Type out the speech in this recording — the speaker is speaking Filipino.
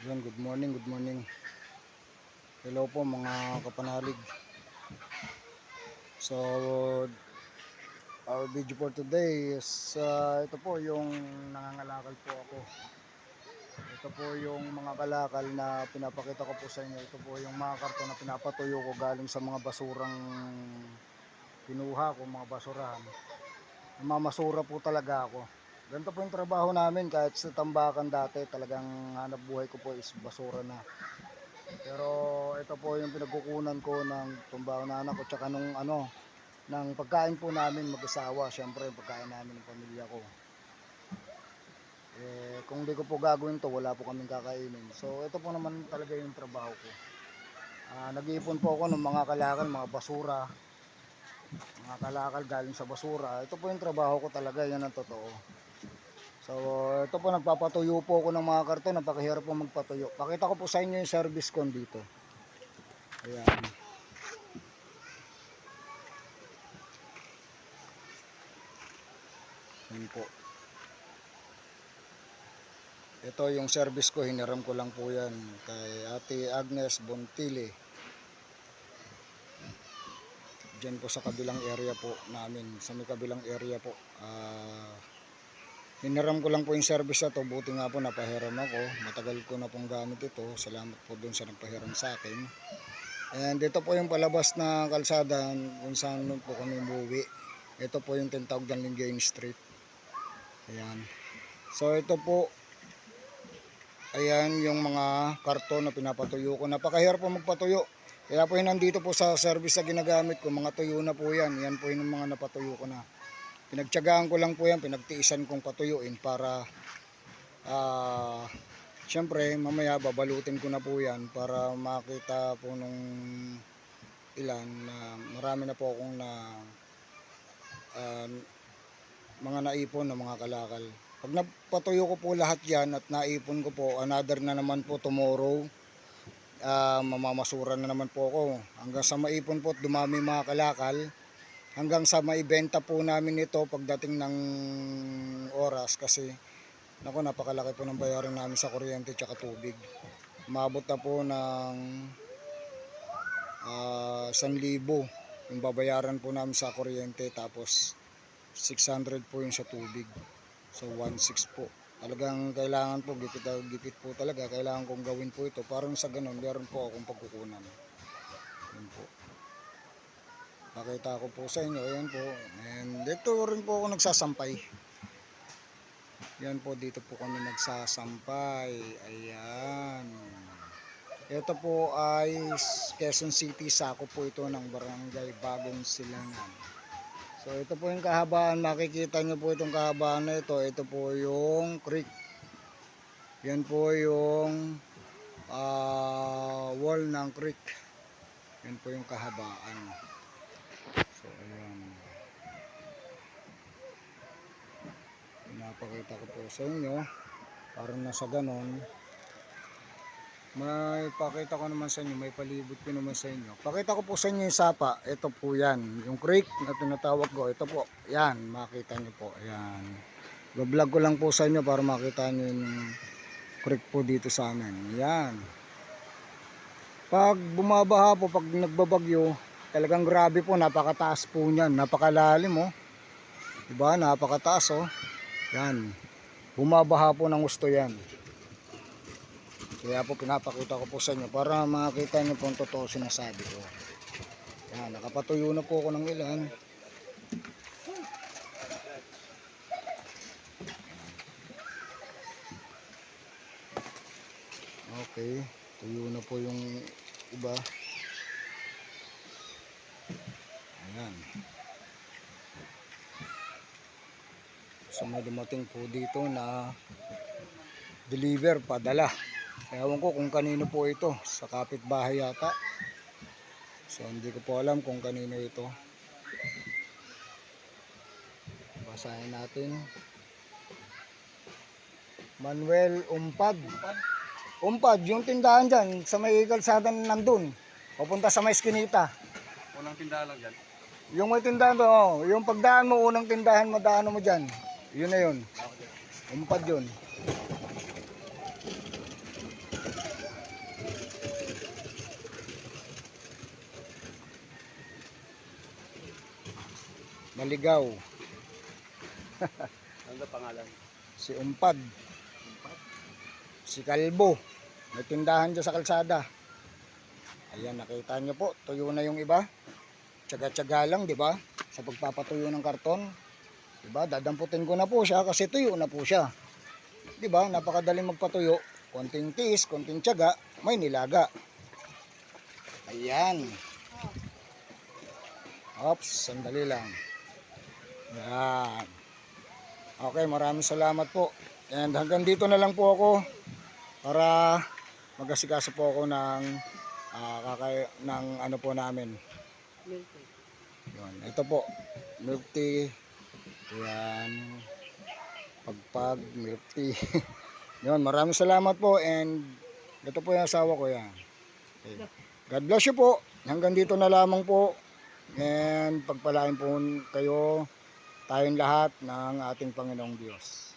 Yan, good morning, good morning. Hello po mga kapanalig. So, our video for today is ito po yung nangangalakal po ako. Ito po yung mga kalakal na pinapakita ko po sa inyo. Ito po yung mga karton na pinapatuyo ko galing sa mga basurang kinuha ko, mga basurahan. Mamasura po talaga ako. Ganito po yung trabaho namin kahit sa tambakan dati, talagang hanap buhay ko po is basura na. Pero ito po yung pinagkukunan ko ng tumbaho na anak ko tsaka nung ng pagkain po namin mag-asawa, syempre pagkain namin ng pamilya ko. Kung di ko po gagawin to, wala po kaming kakainin. So ito po naman talaga yung trabaho ko. Nag-iipon po ako ng mga kalakal, mga basura, mga kalakal galing sa basura. Ito po yung trabaho ko talaga, yan ang totoo. So ito po, nagpapatuyo po ako ng mga karton, napakahirap po magpatuyo. Pakita ko po sa inyo yung service ko dito. Ayan. Yan po. Ito yung service ko, hiniram ko lang po yan kay Ate Agnes Bontili. Diyan po sa kabilang area po namin, sa may kabilang area po. Hiniram ko lang po yung service na to, buti nga po napahiram ako. Matagal ko na pong gamit ito, salamat po dun sa nagpahiram sa akin. And dito po yung palabas na kalsada kung saan po kami umuwi. Ito po yung tinatawag ng Lingayen Street. Ayan. So ito po, ayan yung mga karton na pinapatuyo ko. Napakahirap po magpatuyo. Kaya po yun nandito po sa service na ginagamit ko. Mga tuyo na po yan. Yan po yung mga napatuyo ko na. Pinagtyagaan ko lang po yan. Pinagtiisan kong patuyuin para syempre mamaya babalutin ko na po yan para makita po nung ilan na marami na po akong mga naipon na mga kalakal. Pag napatuyo ko po lahat yan at naipon ko po, another na naman po tomorrow, mamamasura na naman po ako. Hanggang sa maipon po at dumami mga kalakal, hanggang sa maibenta po namin ito pagdating ng oras kasi naku, napakalaki po ng bayaran namin sa kuryente at tubig. Umabot na po ng 1,000 yung babayaran po namin sa kuryente, tapos 600 po yung sa tubig. So 1,600 po. Talagang kailangan po, gipit po talaga. Kailangan kong gawin po ito. Parang sa ganun, meron po akong pagkukunan. Yan po. Pakita ko po sa inyo. Ayan po. And dito rin po ako nagsasampay. Yan po, dito po kami nagsasampay. Ayan. Ito po ay Quezon City. Sako po ito ng Barangay Bagong Silangan. So ito po yung kahabaan, makikita nyo po itong kahabaan na ito. Ito po yung creek. Yan po yung wall ng creek. Yan po yung kahabaan. So ayan. Pinapakita ko po sa inyo. Parang nasa ganon. May pakita ko naman sa inyo, may palibot ko naman sa inyo. Pakita ko po sa inyo yung sapa. Ito po yan, yung creek na tinatawag ko. Ito po, yan, makita nyo po. Ayan. Vlog ko lang po sa inyo para makita nyo yung creek po dito sa amin. Yan. Pag bumabaha po, pag nagbabagyo, talagang grabe po, napakataas po niyan. Napakalalim oh. Diba, napakataas oh. Yan. Bumabaha po ng gusto yan. Kaya po pinapakita ko po sa inyo para makita nyo po ang totoo sinasabi ko. Yan, nakapatuyo na po ako ng ilan. Okay, tuyo na po yung iba. Ayan. So may dumating po dito na deliver, padala. Ewan ko kung kanino po ito, sa kapitbahay yata. So hindi ko po alam kung kanino ito. Basahin natin. Manuel Umpad. Umpad, yung tindahan dyan, sa may kalsada nandun. Papunta sa may eskinita. Unang tindahan lang dyan. Yung may tindahan to, oh, yung pagdaan mo, unang tindahan, madaan mo dyan. Yun na yun. Umpad yun. naligaw, Ano ba pangalan? si Umpad, si Kalbo, may tindahan dyan sa kalsada. Ayan, nakita nyo po, tuyo na yung iba. Tsaga-tsaga lang, di ba? Sa pagpapatuyo ng karton. Di ba? Dadamputin ko na po siya kasi tuyo na po siya. Di ba? Napakadaling magpatuyo. Konting tiis, konting tsaga, may nilaga. Ayan. Ops, sandali lang. Ayan. Okay, maraming salamat po. And hanggang dito na lang po ako para mag-asikaso po ako ng ng ano po namin. Yun, ito po, milk tea. Ayan, pagpag milk tea. Yun, maraming salamat po and ito po yung asawa ko yan. Okay. God bless you po. Hanggang dito na lamang po. And pagpalain po kayo, tayong lahat ng ating Panginoong Diyos.